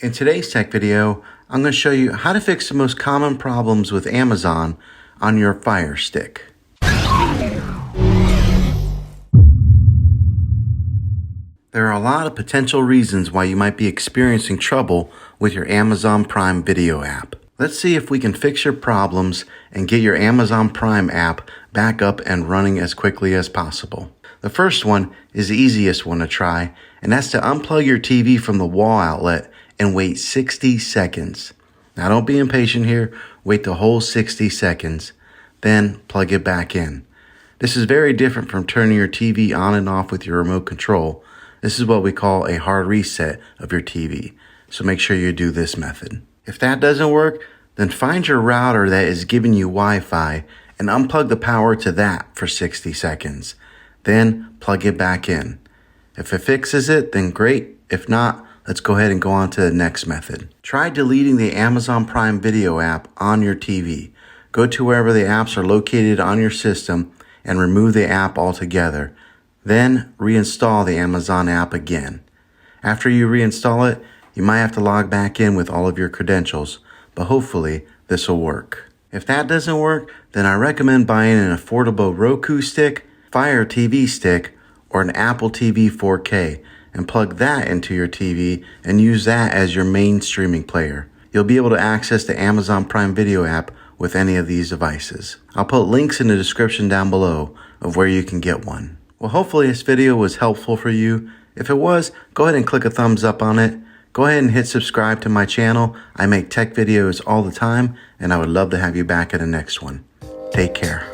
In today's tech video, I'm going to show you how to fix the most common problems with Amazon on your FireStick. There are a lot of potential reasons why you might be experiencing trouble with your Amazon Prime Video app. Let's see if we can fix your problems and get your Amazon Prime app back up and running as quickly as possible. The first one is the easiest one to try, and that's to unplug your TV from the wall outlet and wait 60 seconds. Now don't be impatient here, wait the whole 60 seconds, then plug it back in. This is very different from turning your TV on and off with your remote control. This is what we call a hard reset of your TV, so make sure you do this method. If that doesn't work, then find your router that is giving you Wi-Fi and unplug the power to that for 60 seconds. Then plug it back in. If it fixes it, then great. If not, let's go ahead and go on to the next method. Try deleting the Amazon Prime Video app on your TV. Go to wherever the apps are located on your system and remove the app altogether. Then reinstall the Amazon app again. After you reinstall it, you might have to log back in with all of your credentials, but hopefully this will work. If that doesn't work, then I recommend buying an affordable Roku stick, Fire TV stick, or an Apple TV 4K and plug that into your TV and use that as your main streaming player. You'll be able to access the Amazon Prime Video app with any of these devices. I'll put links in the description down below of where you can get one. Well, hopefully this video was helpful for you. If it was, go ahead and click a thumbs up on it. Go ahead and hit subscribe to my channel. I make tech videos all the time, and I would love to have you back at the next one. Take care.